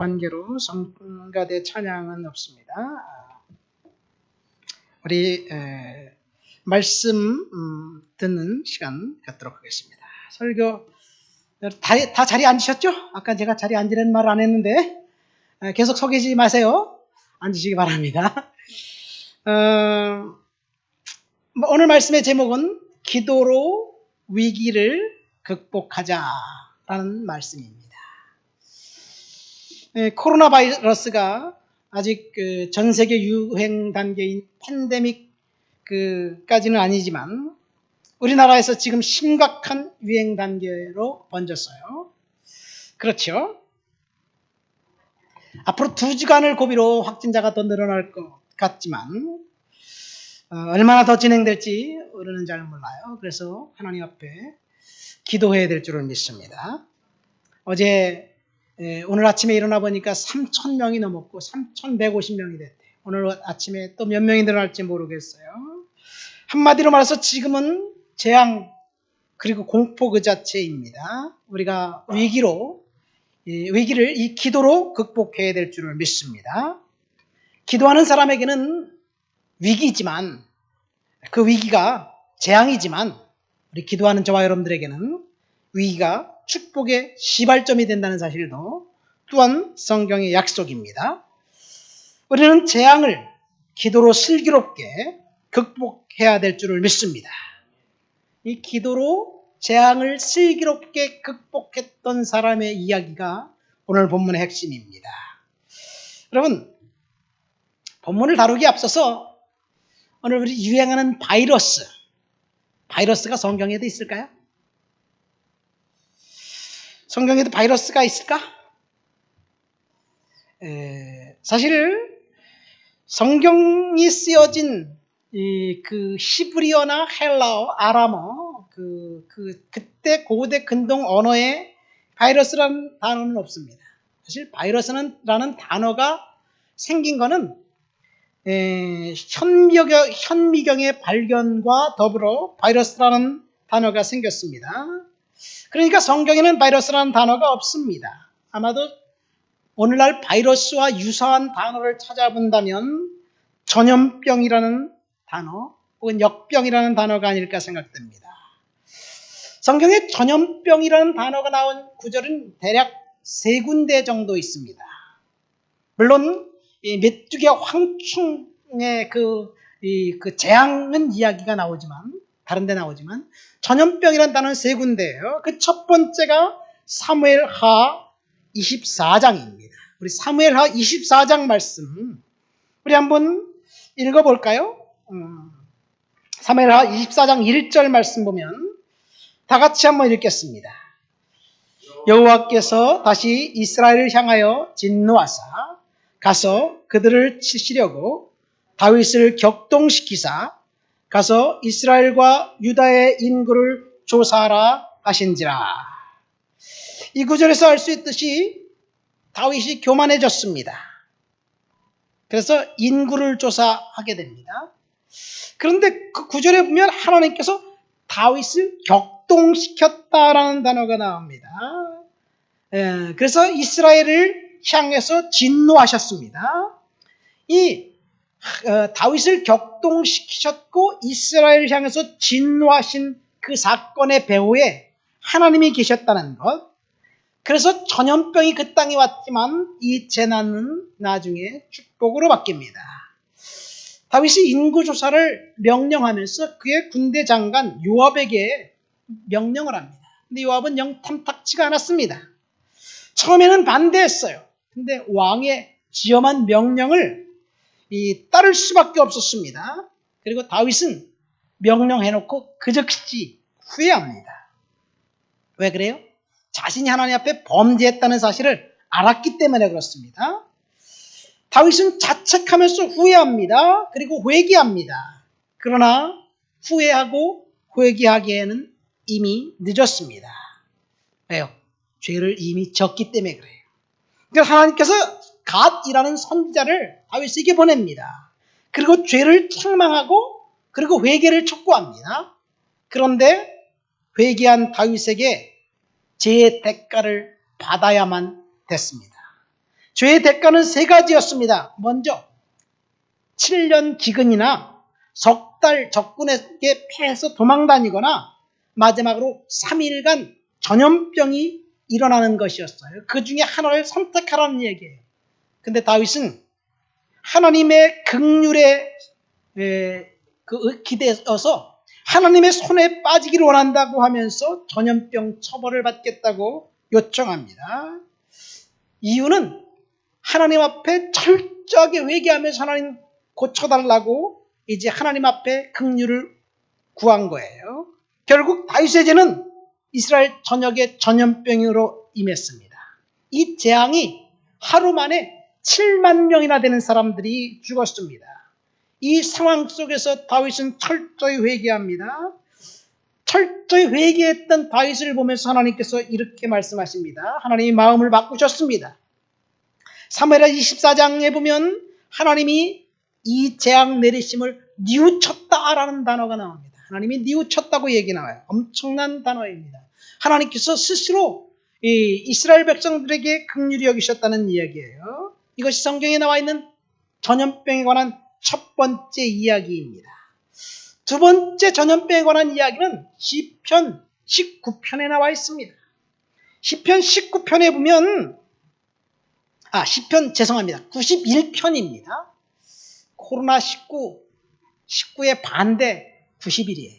관계로 성가대 찬양은 없습니다. 우리 말씀 듣는 시간 갖도록 하겠습니다. 설교 다 자리에 앉으셨죠? 아까 제가 자리에 앉으라는 말을 안 했는데 계속 속이지 마세요. 앉으시기 바랍니다. 오늘 말씀의 제목은 기도로 위기를 극복하자라는 말씀입니다. 코로나 바이러스가 아직 전 세계 유행 단계인 팬데믹까지는 아니지만 우리나라에서 지금 심각한 유행 단계로 번졌어요. 그렇죠? 앞으로 2주간을 고비로 확진자가 더 늘어날 것 같지만 얼마나 더 진행될지 우리는 잘 몰라요. 그래서 하나님 앞에 기도해야 될 줄을 믿습니다. 오늘 아침에 일어나 보니까 3,000명이 넘었고 3,150명이 됐대요. 오늘 아침에 또 몇 명이 늘어날지 모르겠어요. 한마디로 말해서 지금은 재앙 그리고 공포 그 자체입니다. 우리가 위기를 이 기도로 극복해야 될 줄을 믿습니다. 기도하는 사람에게는 위기지만 그 위기가 재앙이지만 우리 기도하는 저와 여러분들에게는 위기가 축복의 시발점이 된다는 사실도 또한 성경의 약속입니다. 우리는 재앙을 기도로 슬기롭게 극복해야 될 줄을 믿습니다. 이 기도로 재앙을 슬기롭게 극복했던 사람의 이야기가 오늘 본문의 핵심입니다. 여러분, 본문을 다루기에 앞서서 오늘 우리 유행하는 바이러스가 성경에도 있을까요? 성경에도 바이러스가 있을까? 사실 성경이 쓰여진 그 히브리어나 헬라어, 아람어 그때 고대 근동 언어에 바이러스라는 단어는 없습니다. 사실 바이러스라는 단어가 생긴 거는 현미경의 발견과 더불어 바이러스라는 단어가 생겼습니다. 그러니까 성경에는 바이러스라는 단어가 없습니다. 아마도 오늘날 바이러스와 유사한 단어를 찾아본다면 전염병이라는 단어 혹은 역병이라는 단어가 아닐까 생각됩니다. 성경에 전염병이라는 단어가 나온 구절은 대략 3군데 정도 있습니다. 물론 메뚜기 황충의 그 재앙은 이야기가 나오지만 다른 데 나오지만 전염병이라는 단어는 3군데예요. 그 첫 번째가 사무엘하 24장입니다. 우리 사무엘하 24장 말씀 우리 한번 읽어볼까요? 사무엘하 24장 1절 말씀 보면 다 같이 한번 읽겠습니다. 여호와께서 다시 이스라엘을 향하여 진노하사 가서 그들을 치시려고 다윗을 격동시키사 가서 이스라엘과 유다의 인구를 조사하라 하신지라. 이 구절에서 알 수 있듯이 다윗이 교만해졌습니다. 그래서 인구를 조사하게 됩니다. 그런데 그 구절에 보면 하나님께서 다윗을 격동시켰다라는 단어가 나옵니다. 그래서 이스라엘을 향해서 진노하셨습니다. 다윗을 격동시키셨고 이스라엘을 향해서 진노하신 그 사건의 배후에 하나님이 계셨다는 것. 그래서 전염병이 그 땅에 왔지만 이 재난은 나중에 축복으로 바뀝니다. 다윗이 인구조사를 명령하면서 그의 군대 장관 요압에게 명령을 합니다. 근데 요압은 영 탐탁치가 않았습니다. 처음에는 반대했어요. 근데 왕의 지엄한 명령을 따를 수밖에 없었습니다. 그리고 다윗은 명령해놓고 그저씨 후회합니다. 왜 그래요? 자신이 하나님 앞에 범죄했다는 사실을 알았기 때문에 그렇습니다. 다윗은 자책하면서 후회합니다. 그리고 회개합니다. 그러나 후회하고 회개하기에는 이미 늦었습니다. 왜요? 죄를 이미 졌기 때문에 그래요. 그래서 하나님께서 갓이라는 선지자를 다윗에게 보냅니다. 그리고 죄를 책망하고 그리고 회개를 촉구합니다. 그런데 회개한 다윗에게 죄의 대가를 받아야만 됐습니다. 죄의 대가는 세 가지였습니다. 먼저 7년 기근이나 석 달 적군에게 패해서 도망다니거나 마지막으로 3일간 전염병이 일어나는 것이었어요. 그 중에 하나를 선택하라는 얘기예요. 근데 다윗은 하나님의 긍휼에 기대어서 하나님의 손에 빠지기를 원한다고 하면서 전염병 처벌을 받겠다고 요청합니다. 이유는 하나님 앞에 철저하게 회개하면서 하나님 고쳐달라고 이제 하나님 앞에 긍휼을 구한 거예요. 결국 다윗의 죄는 이스라엘 전역에 전염병으로 임했습니다. 이 재앙이 하루 만에 7만 명이나 되는 사람들이 죽었습니다. 이 상황 속에서 다윗은 철저히 회개합니다. 철저히 회개했던 다윗을 보면서 하나님께서 이렇게 말씀하십니다. 하나님이 마음을 바꾸셨습니다. 사무엘하 24장에 보면 하나님이 이 재앙 내리심을 뉘우쳤다라는 단어가 나옵니다. 하나님이 뉘우쳤다고 얘기 나와요. 엄청난 단어입니다. 하나님께서 스스로 이스라엘 백성들에게 긍휼히 여기셨다는 이야기예요. 이것이 성경에 나와 있는 전염병에 관한 첫 번째 이야기입니다. 두 번째 전염병에 관한 이야기는 시편 19편에 나와 있습니다. 시편 19편에 보면 시편 91편입니다. 코로나19, 19의 반대 90일이에요.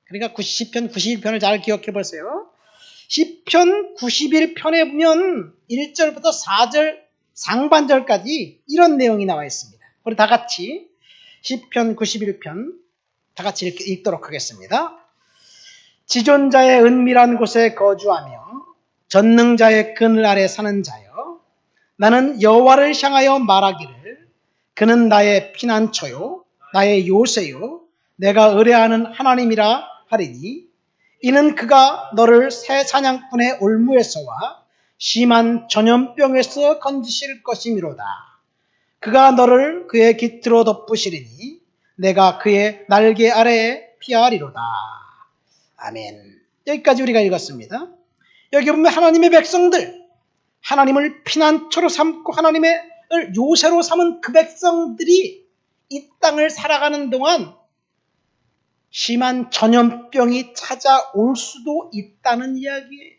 그러니까 시편 91편을 잘 기억해 보세요. 시편 91편에 보면 1절부터 4절 상반절까지 이런 내용이 나와 있습니다. 우리 다 같이 시편 91편 다 같이 읽도록 하겠습니다. 지존자의 은밀한 곳에 거주하며 전능자의 그늘 아래 사는 자여, 나는 여호와를 향하여 말하기를 그는 나의 피난처요 나의 요새요 내가 의뢰하는 하나님이라 하리니, 이는 그가 너를 새 사냥꾼의 올무에서와 심한 전염병에서 건지실 것이미로다. 그가 너를 그의 깃으로 덮으시리니 내가 그의 날개 아래에 피하리로다. 아멘. 여기까지 우리가 읽었습니다. 여기 보면 하나님의 백성들, 하나님을 피난처로 삼고 하나님의 요새로 삼은 그 백성들이 이 땅을 살아가는 동안 심한 전염병이 찾아올 수도 있다는 이야기예요.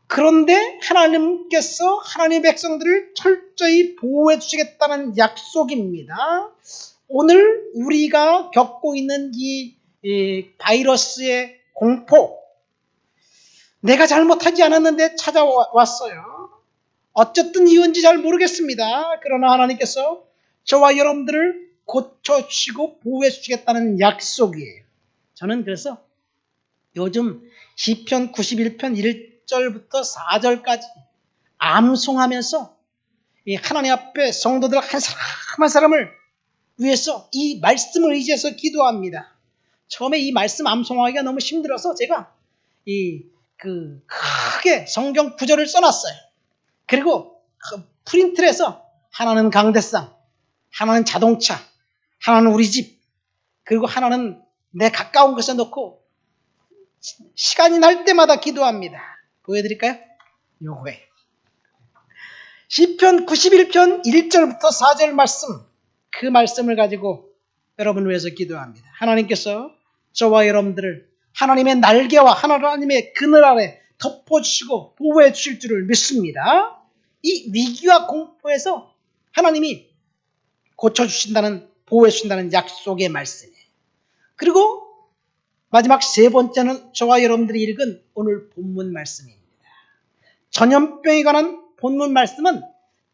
그런데 하나님께서 하나님의 백성들을 철저히 보호해 주시겠다는 약속입니다. 오늘 우리가 겪고 있는 이 바이러스의 공포, 내가 잘못하지 않았는데 찾아왔어요. 어쨌든 이유인지 잘 모르겠습니다. 그러나 하나님께서 저와 여러분들을 고쳐주시고 보호해 주시겠다는 약속이에요. 저는 그래서 요즘 시편 91편 1절부터 4절까지 암송하면서 하나님 앞에 성도들 한 사람 한 사람을 위해서 이 말씀을 의지해서 기도합니다. 처음에 이 말씀 암송하기가 너무 힘들어서 제가 크게 성경 구절을 써놨어요. 그리고 프린트를 해서 하나는 강대상, 하나는 자동차, 하나는 우리 집, 그리고 하나는 내 가까운 곳에 놓고 시간이 날 때마다 기도합니다. 보여드릴까요? 요거예요. 시편 91편 1절부터 4절 말씀, 그 말씀을 가지고 여러분을 위해서 기도합니다. 하나님께서 저와 여러분들을 하나님의 날개와 하나님의 그늘 아래 덮어주시고 보호해 주실 줄을 믿습니다. 이 위기와 공포에서 하나님이 고쳐주신다는, 보호해 주신다는 약속의 말씀이에요. 그리고 마지막 세 번째는 저와 여러분들이 읽은 오늘 본문 말씀입니다. 전염병에 관한 본문 말씀은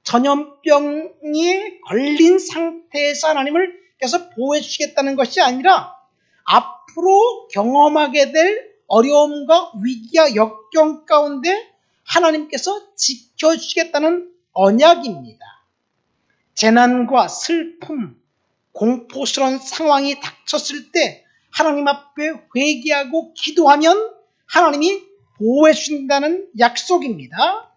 전염병에 걸린 상태에서 하나님께서 보호해 주시겠다는 것이 아니라 앞으로 경험하게 될 어려움과 위기와 역경 가운데 하나님께서 지켜주시겠다는 언약입니다. 재난과 슬픔, 공포스러운 상황이 닥쳤을 때 하나님 앞에 회개하고 기도하면 하나님이 보호해 주신다는 약속입니다.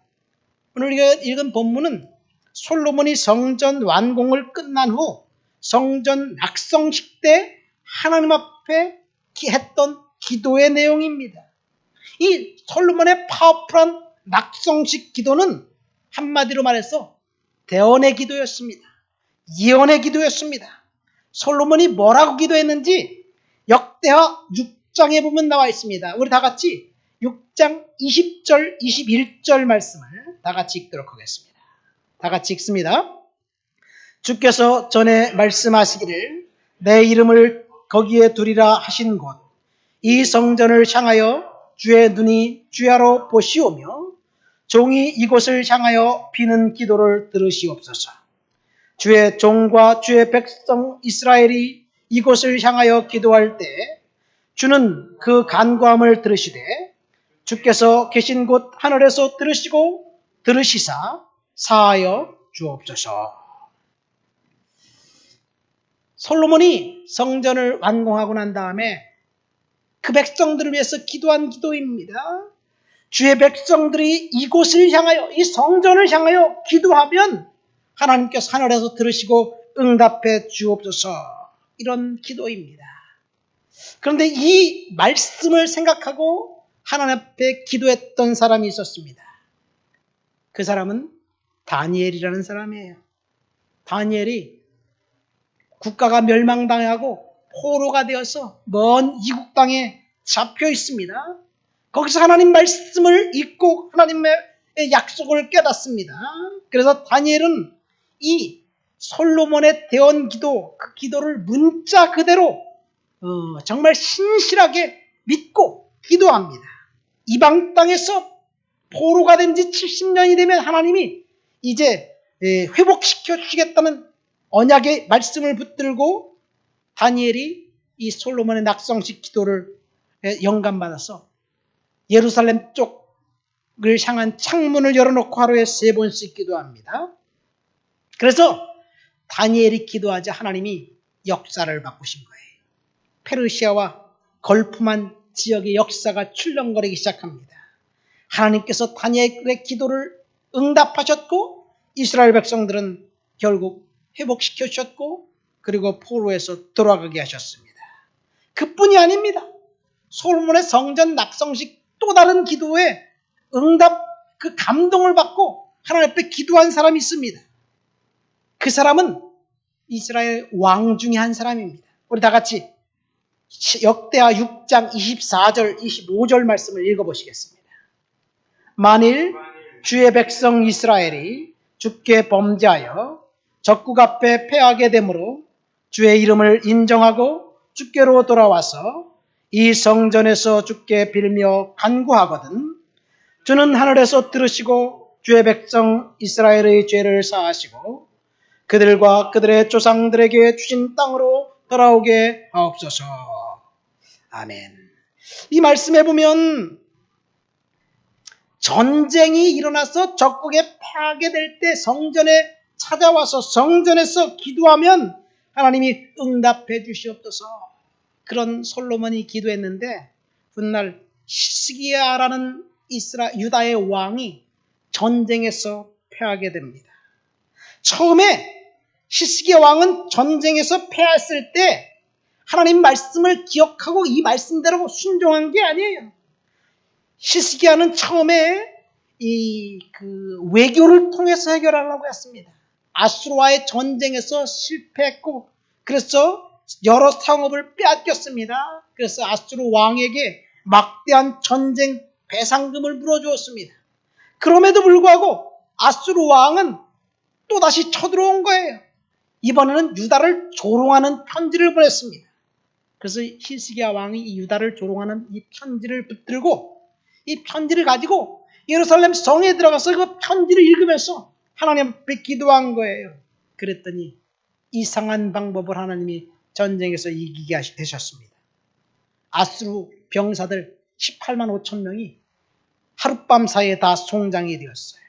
오늘 읽은 본문은 솔로몬이 성전 완공을 끝난 후 성전 낙성식 때 하나님 앞에 했던 기도의 내용입니다. 이 솔로몬의 파워풀한 낙성식 기도는 한마디로 말해서 대언의 기도였습니다. 예언의 기도였습니다. 솔로몬이 뭐라고 기도했는지 역대하 6장에 보면 나와 있습니다. 우리 다 같이 6장 20절, 21절 말씀을 다 같이 읽도록 하겠습니다. 다 같이 읽습니다. 주께서 전에 말씀하시기를 내 이름을 거기에 두리라 하신 곳, 이 성전을 향하여 주의 눈이 주야로 보시오며 종이 이곳을 향하여 비는 기도를 들으시옵소서. 주의 종과 주의 백성 이스라엘이 이곳을 향하여 기도할 때 주는 그 간구함을 들으시되 주께서 계신 곳 하늘에서 들으시고 들으시사 사하여 주옵소서. 솔로몬이 성전을 완공하고 난 다음에 그 백성들을 위해서 기도한 기도입니다. 주의 백성들이 이곳을 향하여, 이 성전을 향하여 기도하면 하나님께서 하늘에서 들으시고 응답해 주옵소서. 이런 기도입니다. 그런데 이 말씀을 생각하고 하나님 앞에 기도했던 사람이 있었습니다. 그 사람은 다니엘이라는 사람이에요. 다니엘이 국가가 멸망당하고 포로가 되어서 먼 이국 땅에 잡혀 있습니다. 거기서 하나님 말씀을 읽고 하나님의 약속을 깨닫습니다. 그래서 다니엘은 이 솔로몬의 대언 기도, 그 기도를 문자 그대로 정말 신실하게 믿고 기도합니다. 이방 땅에서 포로가 된 지 70년이 되면 하나님이 이제 회복시켜 주시겠다는 언약의 말씀을 붙들고 다니엘이 이 솔로몬의 낙성식 기도를 영감받아서 예루살렘 쪽을 향한 창문을 열어놓고 하루에 3번씩 기도합니다. 그래서 다니엘이 기도하자 하나님이 역사를 바꾸신 거예요. 페르시아와 걸프만 지역의 역사가 출렁거리기 시작합니다. 하나님께서 다니엘의 기도를 응답하셨고 이스라엘 백성들은 결국 회복시켜 주셨고 그리고 포로에서 돌아가게 하셨습니다. 그뿐이 아닙니다. 솔로몬의 성전 낙성식 또 다른 기도에 응답, 그 감동을 받고 하나님 앞에 기도한 사람이 있습니다. 그 사람은 이스라엘 왕 중에 한 사람입니다. 우리 다 같이 역대하 6장 24절, 25절 말씀을 읽어보시겠습니다. 만일 주의 백성 이스라엘이 주께 범죄하여 적국 앞에 패하게 되므로 주의 이름을 인정하고 주께로 돌아와서 이 성전에서 주께 빌며 간구하거든 주는 하늘에서 들으시고 주의 백성 이스라엘의 죄를 사하시고 그들과 그들의 조상들에게 주신 땅으로 돌아오게 하옵소서. 아멘. 이 말씀에 보면 전쟁이 일어나서 적국에 패하게 될 때 성전에 찾아와서 성전에서 기도하면 하나님이 응답해 주시옵소서. 그런 솔로몬이 기도했는데 훗날 히스기야라는 유다의 왕이 전쟁에서 패하게 됩니다. 처음에 히스기야 왕은 전쟁에서 패했을 때 하나님 말씀을 기억하고 이 말씀대로 순종한 게 아니에요. 히스기야는 처음에 외교를 통해서 해결하려고 했습니다. 아수르와의 전쟁에서 실패했고 그래서 여러 상업을 빼앗겼습니다. 그래서 아수르 왕에게 막대한 전쟁 배상금을 물어주었습니다. 그럼에도 불구하고 아수르 왕은 또다시 쳐들어온 거예요. 이번에는 유다를 조롱하는 편지를 보냈습니다. 그래서 히스기야 왕이 이 유다를 조롱하는 이 편지를 붙들고 이 편지를 가지고 예루살렘 성에 들어가서 그 편지를 읽으면서 하나님 앞에 기도한 거예요. 그랬더니 이상한 방법을 하나님이 전쟁에서 이기게 되셨습니다. 아수르 병사들 18만 5천 명이 하룻밤 사이에 다 송장이 되었어요.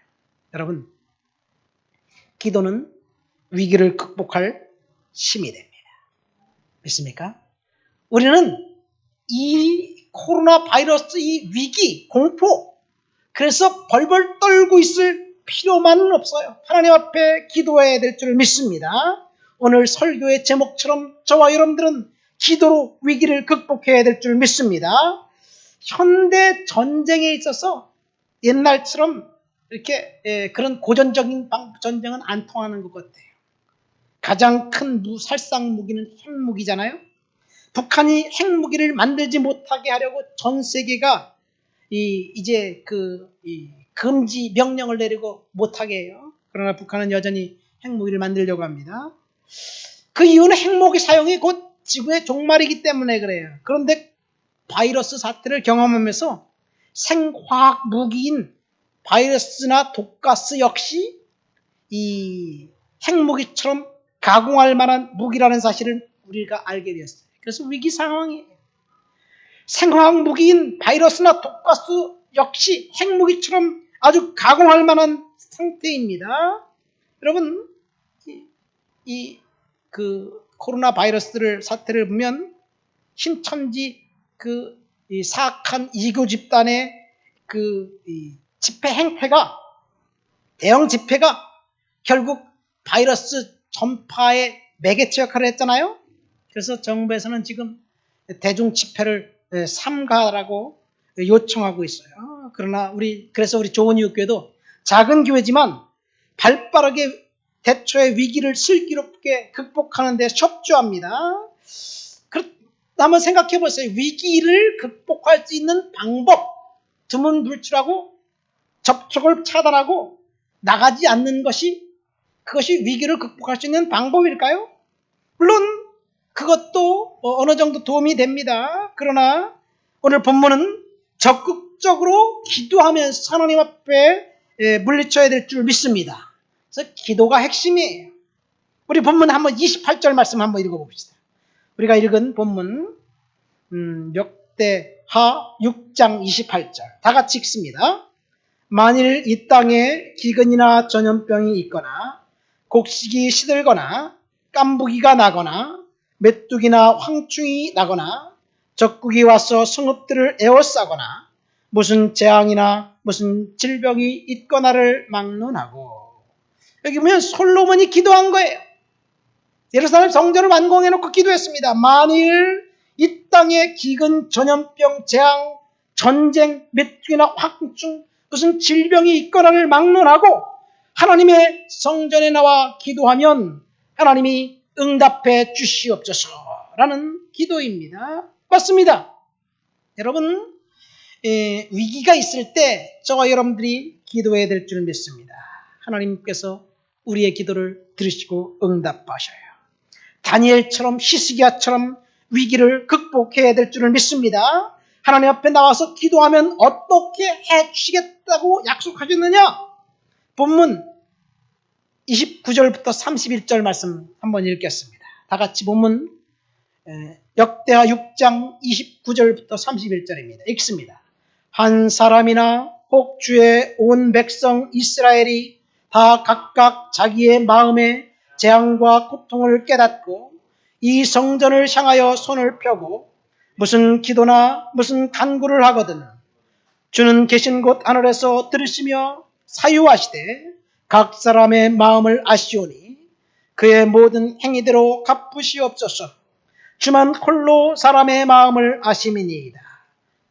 여러분, 기도는 위기를 극복할 힘이 됩니다. 믿습니까? 우리는 이 코로나 바이러스 이 위기, 공포, 그래서 벌벌 떨고 있을 필요만은 없어요. 하나님 앞에 기도해야 될 줄 믿습니다. 오늘 설교의 제목처럼 저와 여러분들은 기도로 위기를 극복해야 될 줄 믿습니다. 현대 전쟁에 있어서 옛날처럼 이렇게 그런 고전적인 전쟁은 안 통하는 것 같아요. 가장 큰 살상 무기는 핵무기잖아요. 북한이 핵무기를 만들지 못하게 하려고 전 세계가 이제 금지 명령을 내리고 못하게 해요. 그러나 북한은 여전히 핵무기를 만들려고 합니다. 그 이유는 핵무기 사용이 곧 지구의 종말이기 때문에 그래요. 그런데 바이러스 사태를 경험하면서 생화학 무기인 바이러스나 독가스 역시 이 핵무기처럼 가공할 만한 무기라는 사실을 우리가 알게 되었어요. 그래서 위기 상황이에요. 생화학 무기인 바이러스나 독가스 역시 핵무기처럼 아주 가공할 만한 상태입니다. 여러분, 코로나 바이러스 사태를 보면 신천지 이 사악한 이교 집단의 집회 행태가, 대형 집회가 결국 바이러스 전파의 매개체 역할을 했잖아요. 그래서 정부에서는 지금 대중 집회를 삼가라고 요청하고 있어요. 그러나 그래서 우리 조은이교회도 작은 교회지만 발빠르게 대처의 위기를 슬기롭게 극복하는 데 협조합니다. 한번 생각해 보세요. 위기를 극복할 수 있는 방법, 두문불출하고 접촉을 차단하고 나가지 않는 그것이 위기를 극복할 수 있는 방법일까요? 물론 그것도 어느 정도 도움이 됩니다. 그러나 오늘 본문은 적극적으로 기도하면서 하나님 앞에 물리쳐야 될 줄 믿습니다. 그래서 기도가 핵심이에요. 우리 본문 한번 28절 말씀 한번 읽어봅시다. 우리가 읽은 본문 역대하 6장 28절 다 같이 읽습니다. 만일 이 땅에 기근이나 전염병이 있거나 곡식이 시들거나 깐부기가 나거나 메뚜기나 황충이 나거나 적국이 와서 성읍들을 에워싸거나 무슨 재앙이나 무슨 질병이 있거나를 막론하고. 여기 보면 솔로몬이 기도한 거예요. 예루살렘 성전을 완공해놓고 기도했습니다. 만일 이 땅에 기근, 전염병, 재앙, 전쟁, 메뚜기나 황충, 무슨 질병이 있거나를 막론하고 하나님의 성전에 나와 기도하면 하나님이 응답해 주시옵소서라는 기도입니다. 맞습니다. 여러분, 위기가 있을 때 저와 여러분들이 기도해야 될 줄 믿습니다. 하나님께서 우리의 기도를 들으시고 응답하셔요. 다니엘처럼 히스기야처럼 위기를 극복해야 될 줄을 믿습니다. 하나님 앞에 나와서 기도하면 어떻게 해주시겠다고 약속하셨느냐? 본문 29절부터 31절 말씀 한번 읽겠습니다. 다 같이 본문 역대하 6장 29절부터 31절입니다. 읽습니다. 한 사람이나 혹 주의 온 백성 이스라엘이 다 각각 자기의 마음에 재앙과 고통을 깨닫고 이 성전을 향하여 손을 펴고 무슨 기도나 무슨 간구를 하거든 주는 계신 곳 하늘에서 들으시며 사유하시되 각 사람의 마음을 아시오니 그의 모든 행위대로 갚으시옵소서. 주만 홀로 사람의 마음을 아심이니이다.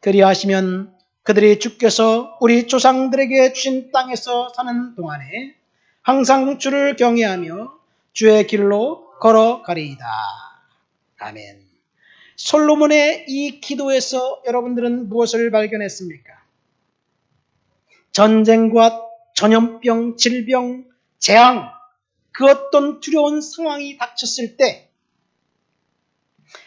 그리하시면 그들이 주께서 우리 조상들에게 주신 땅에서 사는 동안에 항상 주를 경외하며 주의 길로 걸어가리이다. 아멘. 솔로몬의 이 기도에서 여러분들은 무엇을 발견했습니까? 전쟁과 전염병, 질병, 재앙, 그 어떤 두려운 상황이 닥쳤을 때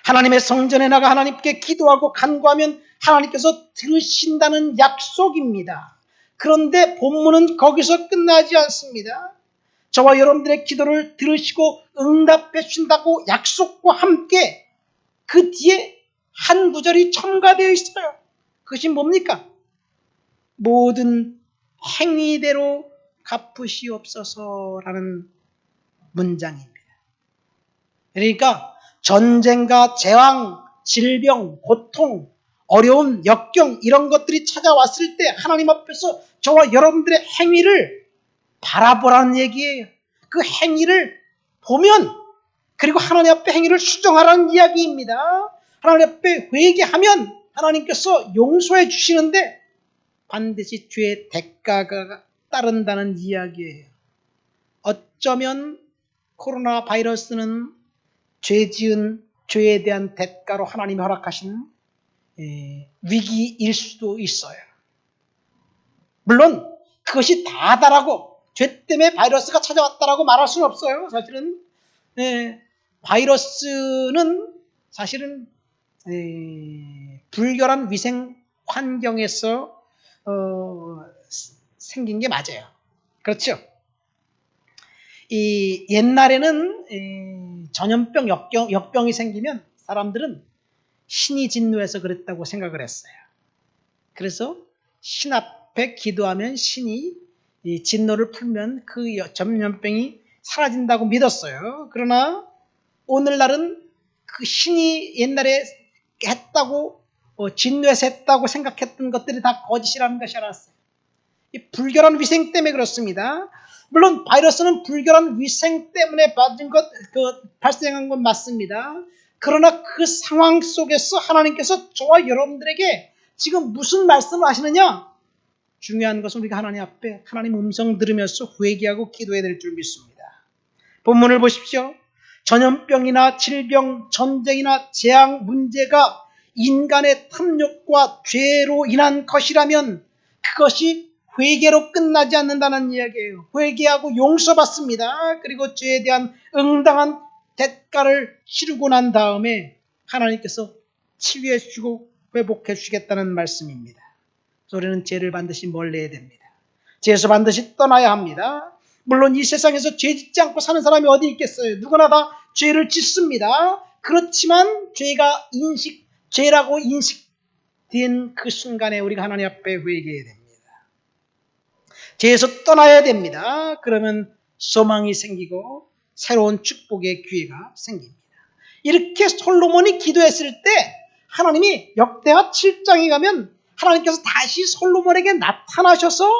하나님의 성전에 나가 하나님께 기도하고 간구하면 하나님께서 들으신다는 약속입니다. 그런데 본문은 거기서 끝나지 않습니다. 저와 여러분들의 기도를 들으시고 응답해 주신다고 약속과 함께 그 뒤에 한 구절이 첨가되어 있어요. 그것이 뭡니까? 모든 행위대로 갚으시옵소서라는 문장입니다. 그러니까 전쟁과 재앙, 질병, 고통, 어려움, 역경 이런 것들이 찾아왔을 때 하나님 앞에서 저와 여러분들의 행위를 바라보라는 얘기예요. 그 행위를 보면 그리고 하나님 앞에 행위를 수정하라는 이야기입니다. 하나님 앞에 회개하면 하나님께서 용서해 주시는데 반드시 죄의 대가가 따른다는 이야기예요. 어쩌면 코로나 바이러스는 죄 지은 죄에 대한 대가로 하나님이 허락하신 위기일 수도 있어요. 물론 그것이 다다라고 죄 때문에 바이러스가 찾아왔다라고 말할 수는 없어요. 사실은 바이러스는 사실은 불결한 위생 환경에서 생긴 게 맞아요. 그렇죠? 이 옛날에는 전염병, 역병이 생기면 사람들은 신이 진노해서 그랬다고 생각을 했어요. 그래서 신 앞에 기도하면 신이 이 진노를 풀면 그 전염병이 사라진다고 믿었어요. 그러나 오늘날은 그 신이 옛날에 했다고 진노해서 했다고 생각했던 것들이 다 거짓이라는 것이 알았어요. 이 불결한 위생 때문에 그렇습니다. 물론 바이러스는 불결한 위생 때문에 발생한 건 맞습니다. 그러나 그 상황 속에서 하나님께서 저와 여러분들에게 지금 무슨 말씀을 하시느냐? 중요한 것은 우리가 하나님 앞에 하나님 음성 들으면서 회개하고 기도해야 될 줄 믿습니다. 본문을 보십시오. 전염병이나 질병, 전쟁이나 재앙 문제가 인간의 탐욕과 죄로 인한 것이라면 그것이 회개로 끝나지 않는다는 이야기예요. 회개하고 용서받습니다. 그리고 죄에 대한 응당한 대가를 치르고 난 다음에 하나님께서 치유해 주시고 회복해 주시겠다는 말씀입니다. 우리는 죄를 반드시 멀리해야 됩니다. 죄에서 반드시 떠나야 합니다. 물론 이 세상에서 죄 짓지 않고 사는 사람이 어디 있겠어요? 누구나 다 죄를 짓습니다. 그렇지만 죄라고 인식된 그 순간에 우리가 하나님 앞에 회개해야 됩니다. 죄에서 떠나야 됩니다. 그러면 소망이 생기고 새로운 축복의 기회가 생깁니다. 이렇게 솔로몬이 기도했을 때 하나님이 역대하 7장에 가면 하나님께서 다시 솔로몬에게 나타나셔서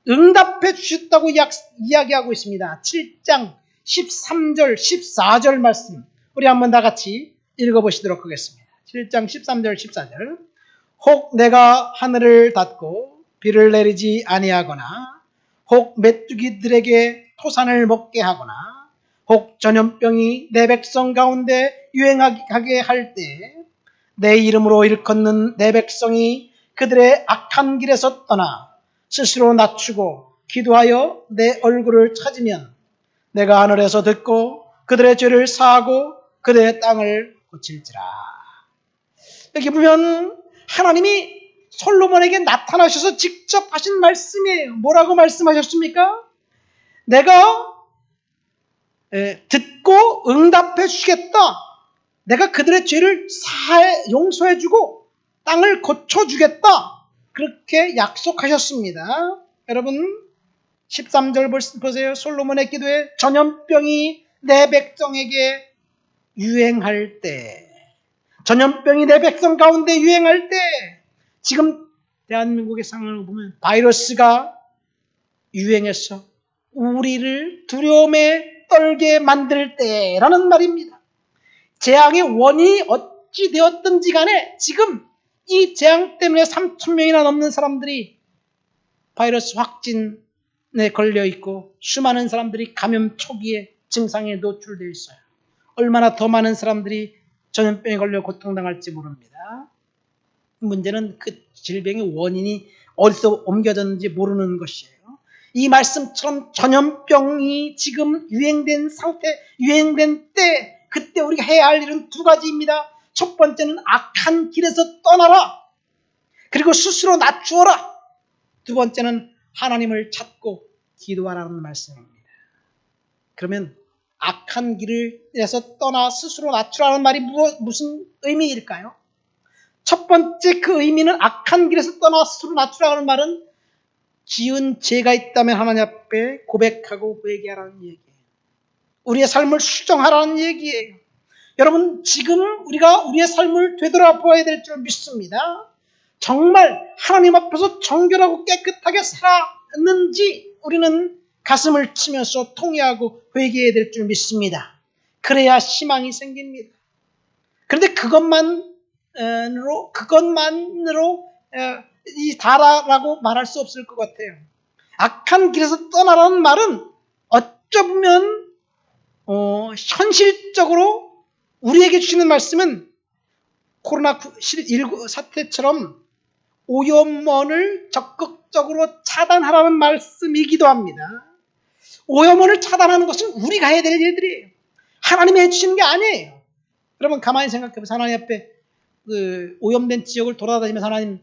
응답해 주셨다고 이야기하고 있습니다. 7장 13절 14절 말씀 우리 한번 다 같이 읽어보시도록 하겠습니다. 7장 13절 14절 혹 내가 하늘을 닫고 비를 내리지 아니하거나 혹 메뚜기들에게 토산을 먹게 하거나 혹 전염병이 내 백성 가운데 유행하게 할 때 내 이름으로 일컫는 내 백성이 그들의 악한 길에서 떠나 스스로 낮추고 기도하여 내 얼굴을 찾으면 내가 하늘에서 듣고 그들의 죄를 사하고 그들의 땅을 고칠지라. 여기 보면 하나님이 솔로몬에게 나타나셔서 직접 하신 말씀이에요. 뭐라고 말씀하셨습니까? 내가 듣고 응답해 주시겠다. 내가 그들의 죄를 용서해 주고 땅을 고쳐주겠다. 그렇게 약속하셨습니다. 여러분 13절 보세요. 솔로몬의 기도에 전염병이 내 백성에게 유행할 때 전염병이 내 백성 가운데 유행할 때 지금 대한민국의 상황을 보면 바이러스가 유행해서 우리를 두려움에 떨게 만들 때라는 말입니다. 재앙의 원인이 어찌 되었든지 간에 지금 이 재앙 때문에 3,000명이나 넘는 사람들이 바이러스 확진에 걸려 있고 수많은 사람들이 감염 초기에 증상에 노출되어 있어요. 얼마나 더 많은 사람들이 전염병에 걸려 고통당할지 모릅니다. 문제는 그 질병의 원인이 어디서 옮겨졌는지 모르는 것이에요. 이 말씀처럼 전염병이 지금 유행된 때 그때 우리가 해야 할 일은 두 가지입니다. 첫 번째는 악한 길에서 떠나라. 그리고 스스로 낮추어라. 두 번째는 하나님을 찾고 기도하라는 말씀입니다. 그러면 악한 길에서 떠나 스스로 낮추라는 말이 무슨 의미일까요? 첫 번째 그 의미는 악한 길에서 떠나 스스로 낮추라는 말은 지은 죄가 있다면 하나님 앞에 고백하고 회개하라는 얘기예요. 우리의 삶을 수정하라는 얘기예요. 여러분 지금 우리가 우리의 삶을 되돌아보아야 될 줄 믿습니다. 정말 하나님 앞에서 정결하고 깨끗하게 살았는지 우리는 가슴을 치면서 통회하고 회개해야 될 줄 믿습니다. 그래야 희망이 생깁니다. 그런데 그것만으로 다라고 말할 수 없을 것 같아요. 악한 길에서 떠나라는 말은 어쩌면 현실적으로 우리에게 주시는 말씀은 코로나19 사태처럼 오염원을 적극적으로 차단하라는 말씀이기도 합니다. 오염원을 차단하는 것은 우리가 해야 될 일들이에요. 하나님이 해주시는 게 아니에요. 여러분 가만히 생각해보세요. 하나님 앞에 오염된 지역을 돌아다니면서 하나님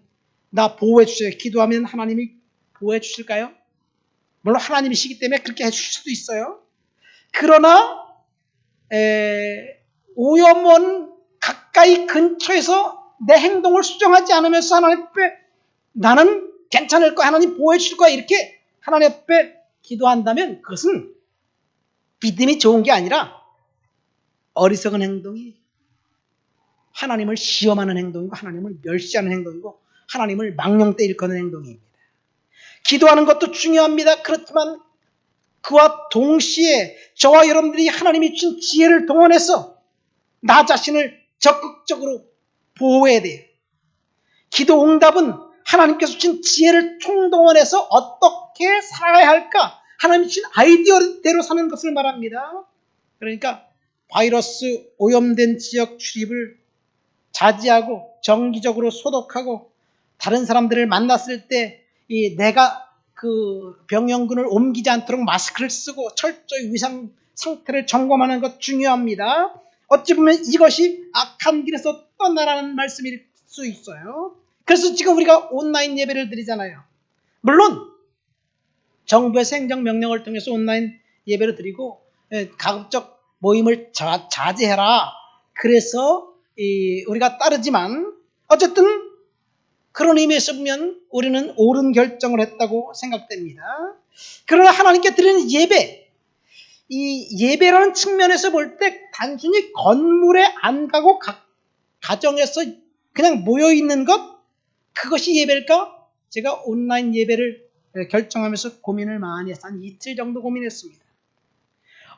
나 보호해 주세요. 기도하면 하나님이 보호해 주실까요? 물론 하나님이시기 때문에 그렇게 해주실 수도 있어요. 그러나 오염원 가까이 근처에서 내 행동을 수정하지 않으면서 하나님 앞에 나는 괜찮을 거야, 하나님 보호해 주실 거야, 이렇게 하나님 앞에 기도한다면 그것은 믿음이 좋은 게 아니라 어리석은 행동이 하나님을 시험하는 행동이고 하나님을 멸시하는 행동이고 하나님을 망령때 일컫는 행동입니다. 기도하는 것도 중요합니다. 그렇지만 그와 동시에 저와 여러분들이 하나님이 주신 지혜를 동원해서 나 자신을 적극적으로 보호해야 돼요. 기도 응답은 하나님께서 주신 지혜를 총동원해서 어떻게 살아야 할까? 하나님이 주신 아이디어대로 사는 것을 말합니다. 그러니까 바이러스 오염된 지역 출입을 자제하고 정기적으로 소독하고 다른 사람들을 만났을 때 내가 그 병영균을 옮기지 않도록 마스크를 쓰고 철저히 위상 상태를 점검하는 것 중요합니다. 어찌 보면 이것이 악한 길에서 떠나라는 말씀일 수 있어요. 그래서 지금 우리가 온라인 예배를 드리잖아요. 물론 정부에서 행정명령을 통해서 온라인 예배를 드리고 가급적 모임을 자제해라. 그래서 우리가 따르지만 어쨌든 그런 의미에서 보면 우리는 옳은 결정을 했다고 생각됩니다. 그러나 하나님께 드리는 예배, 이 예배라는 측면에서 볼 때 단순히 건물에 안 가고 가정에서 그냥 모여있는 것, 그것이 예배일까? 제가 온라인 예배를 결정하면서 고민을 많이 했어요. 한 이틀 정도 고민했습니다.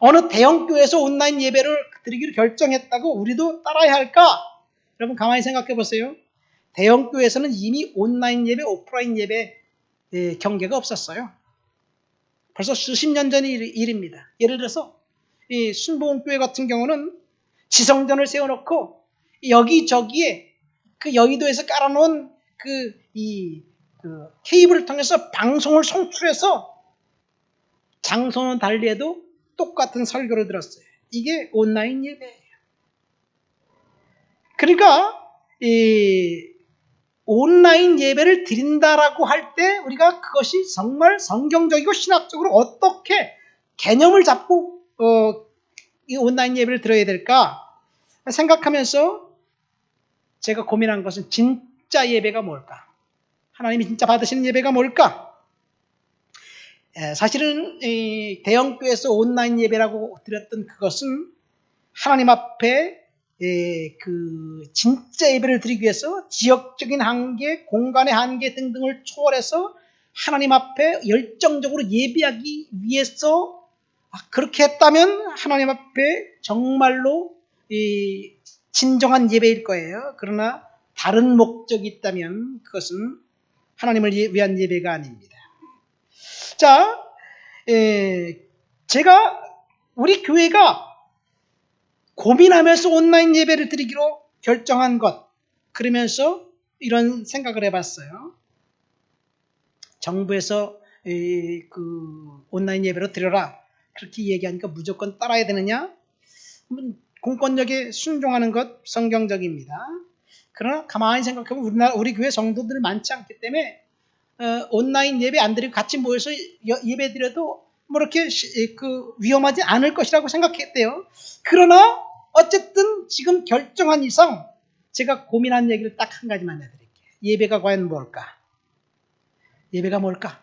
어느 대형교회에서 온라인 예배를 드리기로 결정했다고 우리도 따라야 할까? 여러분 가만히 생각해 보세요. 대형교회에서는 이미 온라인 예배, 오프라인 예배 경계가 없었어요. 벌써 수십 년 전의 일입니다. 예를 들어서 이 순복음교회 같은 경우는 지성전을 세워놓고 여기저기에 그 여의도에서 깔아놓은 그 케이블을 통해서 방송을 송출해서 장소는 달리해도 똑같은 설교를 들었어요. 이게 온라인 예배예요. 그러니까 온라인 예배를 드린다라고 할 때 우리가 그것이 정말 성경적이고 신학적으로 어떻게 개념을 잡고 이 온라인 예배를 드려야 될까 생각하면서 제가 고민한 것은 진짜 예배가 뭘까? 하나님이 진짜 받으시는 예배가 뭘까? 사실은 대형교회에서 온라인 예배라고 드렸던 그것은 하나님 앞에 그 진짜 예배를 드리기 위해서 지역적인 한계, 공간의 한계 등등을 초월해서 하나님 앞에 열정적으로 예배하기 위해서 그렇게 했다면 하나님 앞에 정말로 진정한 예배일 거예요. 그러나 다른 목적이 있다면 그것은 하나님을 위한 예배가 아닙니다. 자, 제가 우리 교회가 고민하면서 온라인 예배를 드리기로 결정한 것, 그러면서 이런 생각을 해봤어요. 정부에서 그 온라인 예배로 드려라 그렇게 얘기하니까 무조건 따라야 되느냐? 공권력에 순종하는 것 성경적입니다. 그러나 가만히 생각해보면 우리 교회 성도들 많지 않기 때문에 온라인 예배 안 드리고 같이 모여서 예배 드려도 뭐 이렇게 위험하지 않을 것이라고 생각했대요. 그러나 어쨌든 지금 결정한 이상 제가 고민한 얘기를 딱 한 가지만 해드릴게요. 예배가 과연 뭘까? 예배가 뭘까?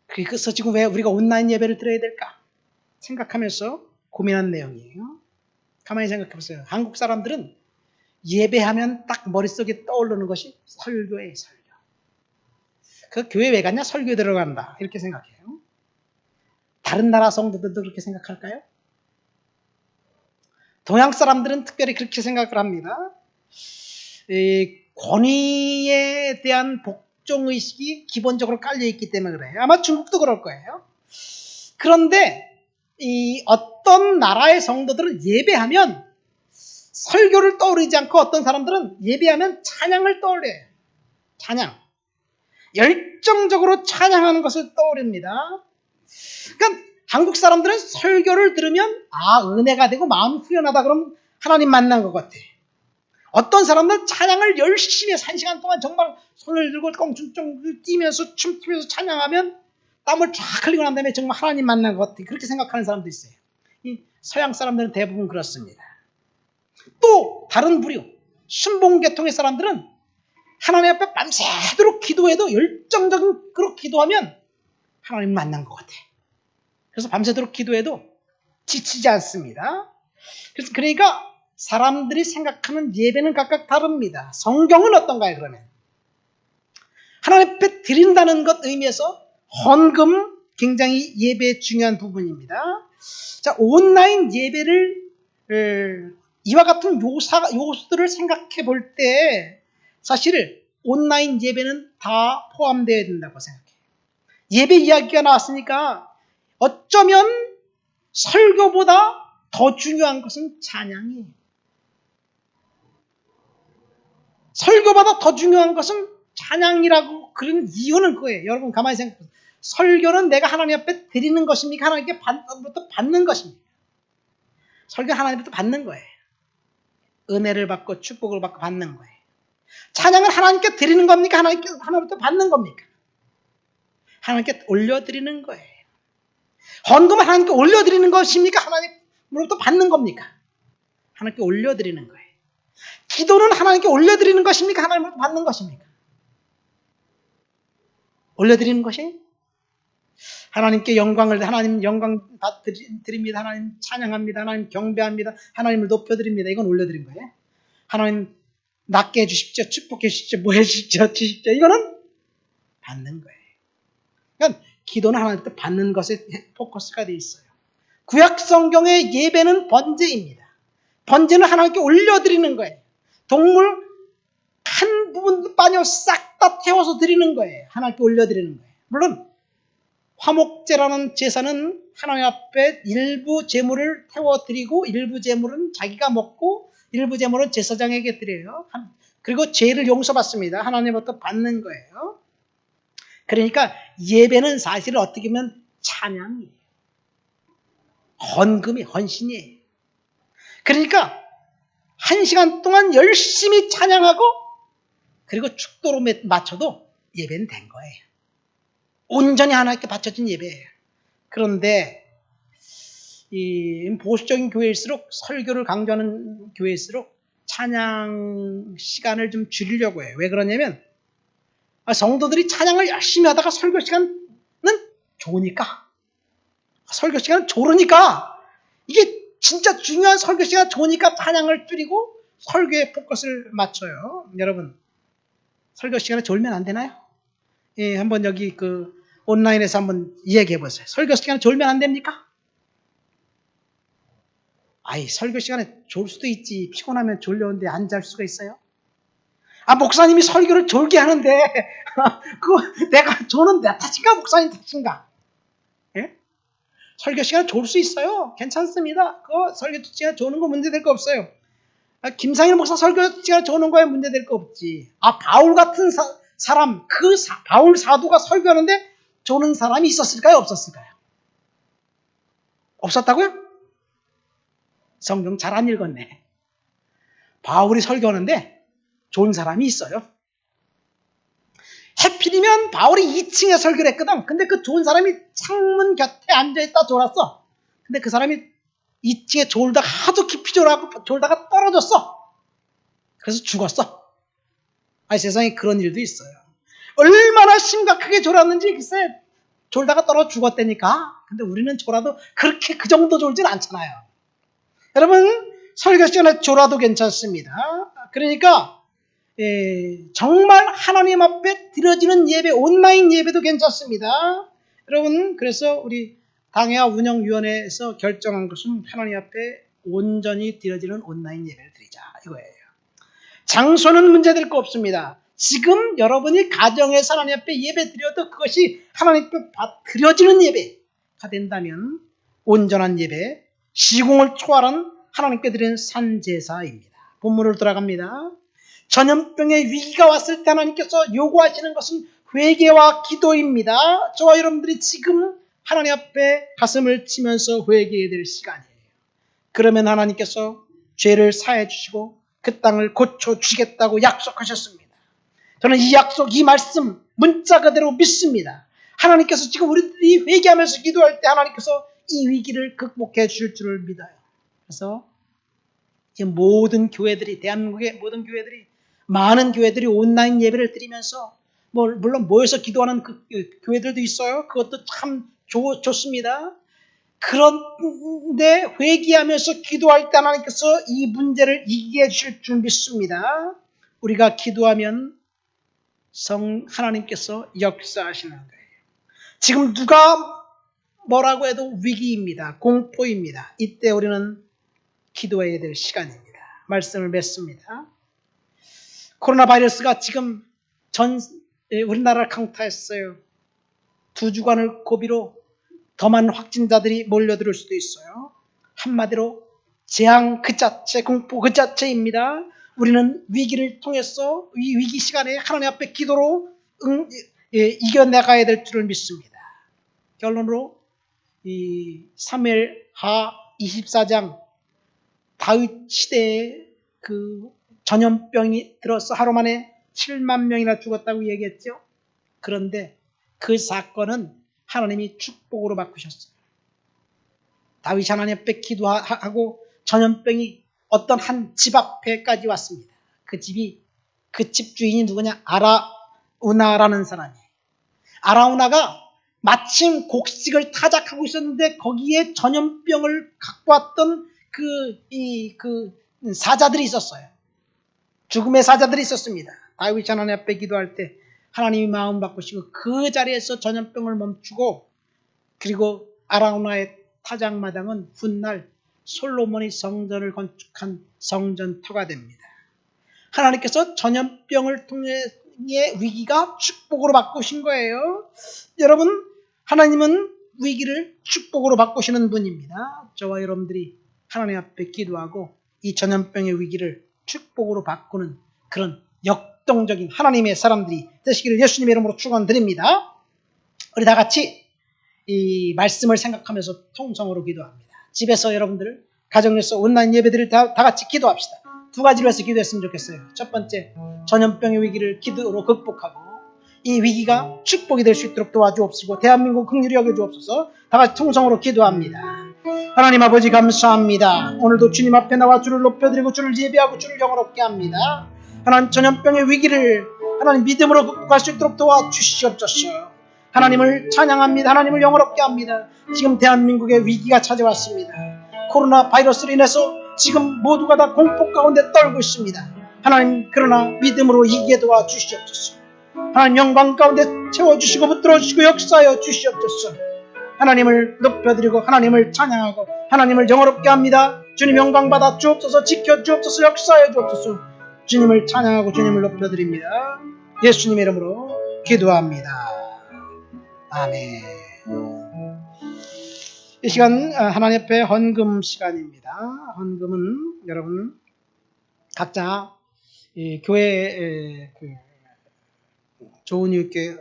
그래서 지금 왜 우리가 온라인 예배를 드려야 될까? 생각하면서 고민한 내용이에요. 가만히 생각해 보세요. 한국 사람들은 예배하면 딱 머릿속에 떠오르는 것이 설교예요. 설교. 그 교회 왜 갔냐? 설교에 들어간다. 이렇게 생각해요. 다른 나라 성도들도 그렇게 생각할까요? 동양 사람들은 특별히 그렇게 생각을 합니다. 권위에 대한 복종의식이 기본적으로 깔려있기 때문에 그래요. 아마 중국도 그럴 거예요. 그런데 이 어떤 나라의 성도들은 예배하면 설교를 떠오르지 않고 어떤 사람들은 예배하면 찬양을 떠올려요. 찬양. 열정적으로 찬양하는 것을 떠올립니다. 그러니까 한국 사람들은 설교를 들으면 은혜가 되고 마음이 후련하다 그러면 하나님 만난 것 같아. 어떤 사람들은 찬양을 열심히 해서 1시간 동안 정말 손을 들고 껑충충 뛰면서 춤추면서 찬양하면 땀을 쫙 흘리고 난 다음에 정말 하나님 만난 것 같아. 그렇게 생각하는 사람도 있어요. 이 서양 사람들은 대부분 그렇습니다. 또 다른 부류 순봉계통의 사람들은 하나님 앞에 밤새도록 기도해도 열정적인 그렇게 기도하면 하나님 만난 것 같아. 그래서 밤새도록 기도해도 지치지 않습니다. 그러니까 사람들이 생각하는 예배는 각각 다릅니다. 성경은 어떤가요, 그러면? 하나님 앞에 드린다는 것 의미에서 헌금 굉장히 예배의 중요한 부분입니다. 자, 온라인 예배를 이와 같은 요소들을 생각해 볼 때 사실 온라인 예배는 다 포함되어야 된다고 생각해요. 예배 이야기가 나왔으니까 어쩌면 설교보다 더 중요한 것은 찬양이에요. 설교보다 더 중요한 것은 찬양이라고 그런 이유는 그거예요. 여러분 가만히 생각해보세요. 설교는 내가 하나님 앞에 드리는 것입니까? 하나님께 받는 것입니까? 설교는 하나님부터 받는 거예요. 은혜를 받고 축복을 받고 받는 거예요. 찬양은 하나님께 드리는 겁니까? 하나님부터 받는 겁니까? 하나님께 올려드리는 거예요. 헌금은 하나님께 올려드리는 것입니까? 하나님으로부터 받는 겁니까? 하나님께 올려드리는 거예요. 기도는 하나님께 올려드리는 것입니까? 하나님으로부터 받는 것입니까? 올려드리는 것이 하나님께 하나님 영광 드립니다. 하나님 찬양합니다. 하나님 경배합니다. 하나님을 높여드립니다. 이건 올려드린 거예요. 하나님 낫게 해주십시오. 축복해 주십시오. 뭐 해주십시오. 주십시오. 이거는 받는 거예요. 그러니까 기도는 하나님께 받는 것에 포커스가 되어 있어요. 구약 성경의 예배는 번제입니다. 번제는 하나님께 올려드리는 거예요. 동물 한 부분도 빠져 싹 다 태워서 드리는 거예요. 하나님께 올려드리는 거예요. 물론 화목제라는 제사는 하나님 앞에 일부 제물을 태워드리고 일부 제물은 자기가 먹고 일부 제물은 제사장에게 드려요. 그리고 죄를 용서받습니다. 하나님부터 받는 거예요. 그러니까 예배는 사실은 어떻게 보면 찬양이에요. 헌신이에요. 그러니까 1시간 동안 열심히 찬양하고 그리고 축도로 맞춰도 예배는 된 거예요. 온전히 하나님께 바쳐진 예배예요. 그런데 이 보수적인 교회일수록 설교를 강조하는 교회일수록 찬양 시간을 좀 줄이려고 해요. 왜 그러냐면 성도들이 찬양을 열심히 하다가 설교 시간은 좋으니까 설교 시간은 좋으니까 이게 진짜 중요한 설교 시간 좋으니까 찬양을 줄이고 설교에 포커스를 맞춰요. 여러분 설교 시간에 졸면 안 되나요? 예, 한번 여기 온라인에서 한번 이야기해 보세요. 설교 시간에 졸면 안 됩니까? 설교 시간에 졸 수도 있지. 피곤하면 졸려오는데 안 잘 수가 있어요? 목사님이 설교를 졸게 하는데 내가 조는 내 탓인가 목사님 탓인가? 예? 설교 시간에 졸 수 있어요. 괜찮습니다. 설교 시간에 조는 거 문제될 거 없어요. 김상일 목사 설교 시간에 조는 거에 문제될 거 없지. 바울 같은 사람, 바울 사도가 설교하는데 조는 사람이 있었을까요? 없었을까요? 없었다고요? 성경 잘 안 읽었네. 바울이 설교하는데 좋은 사람이 있어요. 해필이면 바울이 2층에 설교를 했거든. 근데 그 좋은 사람이 창문 곁에 앉아있다 졸았어. 근데 그 사람이 2층에 졸다가 하도 깊이 졸다가 떨어졌어. 그래서 죽었어. 세상에 그런 일도 있어요. 얼마나 심각하게 졸았는지 글쎄 졸다가 떨어져 죽었다니까. 근데 우리는 졸아도 그렇게 그 정도 졸진 않잖아요. 여러분 설교 시간에 졸아도 괜찮습니다. 그러니까 정말 하나님 앞에 드려지는 예배, 온라인 예배도 괜찮습니다. 여러분 그래서 우리 당회와 운영위원회에서 결정한 것은 하나님 앞에 온전히 드려지는 온라인 예배를 드리자 이거예요. 장소는 문제될 거 없습니다. 지금 여러분이 가정에서 하나님 앞에 예배 드려도 그것이 하나님께 드려지는 예배가 된다면 온전한 예배, 시공을 초월한 하나님께 드리는 산제사입니다. 본문으로 돌아갑니다. 전염병의 위기가 왔을 때 하나님께서 요구하시는 것은 회개와 기도입니다. 저와 여러분들이 지금 하나님 앞에 가슴을 치면서 회개해야 될 시간이에요. 그러면 하나님께서 죄를 사해 주시고 그 땅을 고쳐주시겠다고 약속하셨습니다. 저는 이 약속, 이 말씀 문자 그대로 믿습니다. 하나님께서 지금 우리들이 회개하면서 기도할 때 하나님께서 이 위기를 극복해 주실 줄을 믿어요. 그래서 지금 모든 교회들이, 대한민국의 모든 교회들이, 많은 교회들이 온라인 예배를 드리면서 물론 모여서 기도하는 그 교회들도 있어요. 그것도 참 좋습니다. 그런데 회개하면서 기도할 때 하나님께서 이 문제를 이기게 해주실 줄 믿습니다. 우리가 기도하면 하나님께서 역사하시는 거예요. 지금 누가 뭐라고 해도 위기입니다. 공포입니다. 이때 우리는 기도해야 될 시간입니다. 말씀을 맺습니다. 코로나 바이러스가 지금 우리나라를 강타했어요. 2주간을 고비로 더 많은 확진자들이 몰려들 수도 있어요. 한마디로 재앙 그 자체, 공포 그 자체입니다. 우리는 위기를 통해서 이 위기 시간에 하나님 앞에 기도로 이겨나가야 될 줄을 믿습니다. 결론으로 이 사무엘하 24장 다윗 시대에 그 전염병이 들어서 하루 만에 7만 명이나 죽었다고 얘기했죠. 그런데 그 사건은 하나님이 축복으로 바꾸셨어요. 다윗이 하나님 앞에 기도하고 전염병이 어떤 한 집 앞에까지 왔습니다. 그 집 주인이 누구냐? 아라우나라는 사람이에요. 아라우나가 마침 곡식을 타작하고 있었는데 거기에 전염병을 갖고 왔던 그 사자들이 있었어요. 죽음의 사자들이 있었습니다. 다윗이 하나님 앞에 기도할 때 하나님이 마음 바꾸시고 그 자리에서 전염병을 멈추고, 그리고 아라우나의 타작마당은 훗날 솔로몬이 성전을 건축한 성전터가 됩니다. 하나님께서 전염병을 통해 위기가 축복으로 바꾸신 거예요. 여러분, 하나님은 위기를 축복으로 바꾸시는 분입니다. 저와 여러분들이 하나님 앞에 기도하고 이 전염병의 위기를 축복으로 바꾸는 그런 역동적인 하나님의 사람들이 되시기를 예수님의 이름으로 축원드립니다. 우리 다 같이 이 말씀을 생각하면서 통성으로 기도합니다. 집에서 여러분들, 가정에서 온라인 예배들을 다 같이 기도합시다. 2가지로 해서 기도했으면 좋겠어요. 첫 번째, 전염병의 위기를 기도로 극복하고 이 위기가 축복이 될 수 있도록 도와주옵시고 대한민국 긍휼히 여겨주옵소서. 다 같이 통성으로 기도합니다. 하나님 아버지 감사합니다. 오늘도 주님 앞에 나와 주를 높여드리고 주를 예배하고 주를 영화롭게 합니다. 하나님, 전염병의 위기를 하나님 믿음으로 극복할 수 있도록 도와주시옵소서. 하나님을 찬양합니다. 하나님을 영화롭게 합니다. 지금 대한민국에 위기가 찾아왔습니다. 코로나 바이러스로 인해서 지금 모두가 다 공포 가운데 떨고 있습니다. 하나님, 그러나 믿음으로 이기게 도와주시옵소서. 하나님, 영광 가운데 채워주시고 붙들어주시고 역사하여 주시옵소서. 하나님을 높여드리고 하나님을 찬양하고 하나님을 영화롭게 합니다. 주님 영광 받아 주옵소서. 지켜 주옵소서. 역사하여 주옵소서. 주님을 찬양하고 주님을 높여드립니다. 예수님의 이름으로 기도합니다. 아멘. 이 시간 하나님 앞에 헌금 시간입니다. 헌금은 여러분 각자 교회 좋은 이웃교회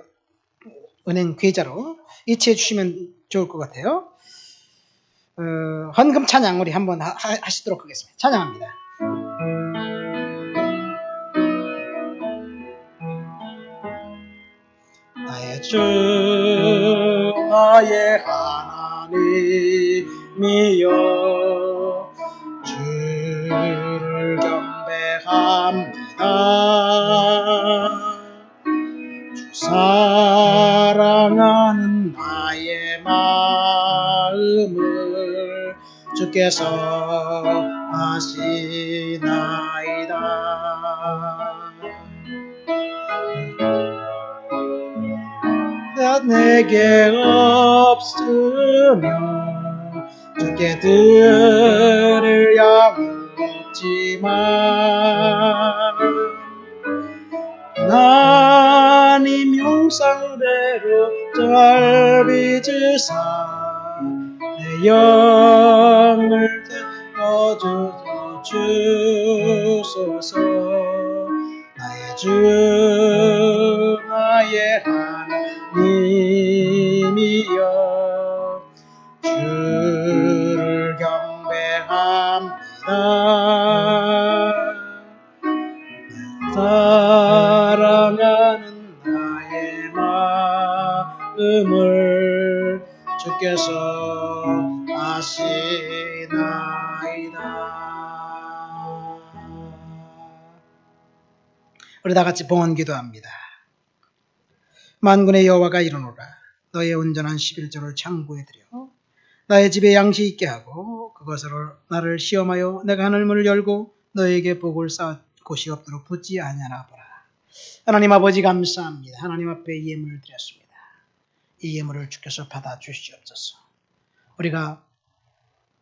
은행 계좌로 이체해 주시면 좋을 것 같아요. 헌금 찬양 우리 한번 하시도록 하겠습니다. 찬양합니다. 나의 주 나의 하나님이여 주를 경배합니다. 주 사랑하는 나의 마음을 주께서 아시나이다. 내게 없으며 주께 들을 양 없지만 하나님 형상대로 잘 빚으사 내 영을 되어주소서. 나의 주 나의 하나님이여 주를 경배합니다. 사랑하는 나의 마음을 주께서 아시나이다. 우리 다 같이 봉헌 기도합니다. 만군의 여호와가 이르노라. 너의 온전한 11조를 창고에 들여 나의 집에 양식 있게 하고 그것으로 나를 시험하여 내가 하늘문을 열고 너에게 복을 쌓을 곳이 없도록 붙지 아니하나 보라. 하나님 아버지 감사합니다. 하나님 앞에 예물을 드렸습니다. 이 예물을 주께서 받아 주시옵소서. 우리가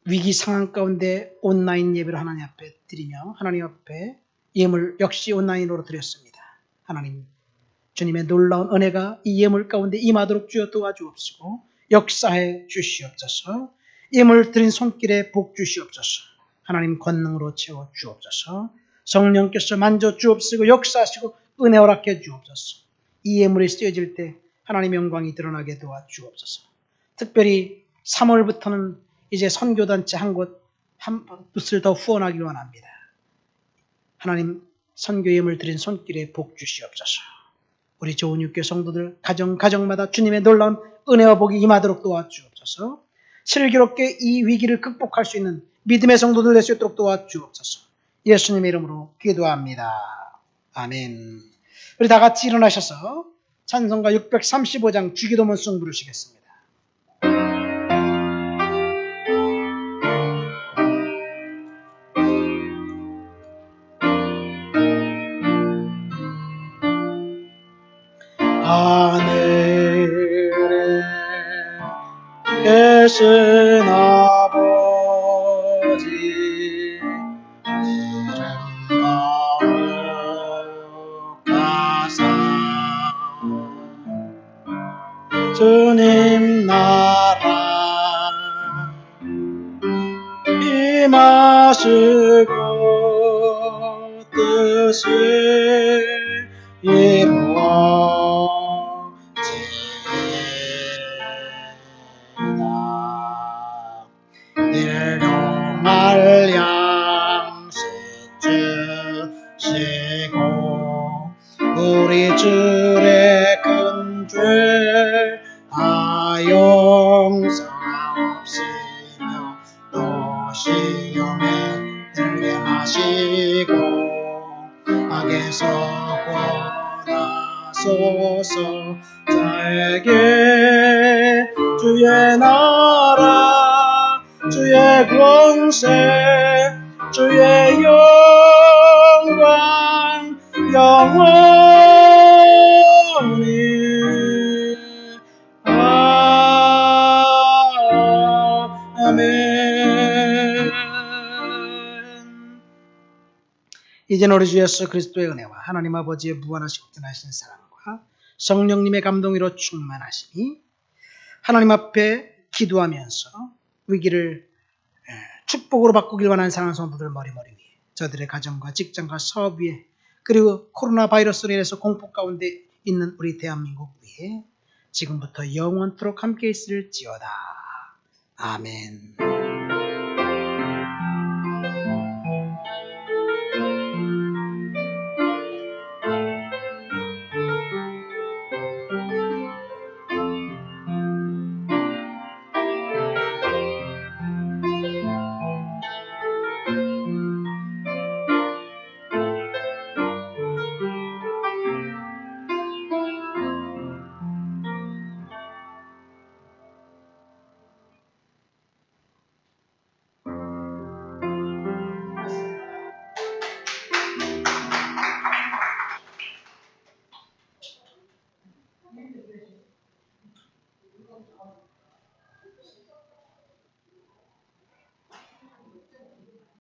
위기 상황 가운데 온라인 예배를 하나님 앞에 드리며 하나님 앞에 예물 역시 온라인으로 드렸습니다. 하나님 주님의 놀라운 은혜가 이 예물 가운데 임하도록 주여 도와주옵시고 역사해 주시옵소서. 예물 드린 손길에 복 주시옵소서. 하나님 권능으로 채워 주옵소서. 성령께서 만져 주옵시고 역사하시고 은혜 허락해 주옵소서. 이 예물이 쓰여질 때 하나님의 영광이 드러나게 도와주옵소서. 특별히 3월부터는 이제 선교단체 한 곳을 더 후원하기 원합니다. 하나님 선교 예물 드린 손길에 복 주시옵소서. 우리 좋은 육교 성도들 가정마다 주님의 놀라운 은혜와 복이 임하도록 도와주옵소서. 슬기롭게 이 위기를 극복할 수 있는 믿음의 성도들 될 수 있도록 도와주옵소서. 예수님의 이름으로 기도합니다. 아멘. 우리 다 같이 일어나셔서 찬송가 635장 주기도문 송 부르시겠습니다. 하늘에 계신 아버지 이름 거룩하사 주님 나라 임하시고 뜻이 이루어지이다. 일용할 양식 주시고 우리 주의 큰 죄 다 용서하옵시며 또 시험에 들게 마시고 악에서 구원하소서. 자에게 주의 나라 주의 권세 주의 영광 영원히 아멘. 이제는 우리 주 예수 그리스도의 은혜와 하나님 아버지의 무한하시고 전하신 사랑과 성령님의 감동으로 충만하시니 하나님 앞에 기도하면서 위기를 축복으로 바꾸길 원하는 사랑하는 성도들 머리머리 위에 저들의 가정과 직장과 사업 위에 그리고 코로나 바이러스로 인해서 공포 가운데 있는 우리 대한민국 위에 지금부터 영원토록 함께 있을지어다. 아멘.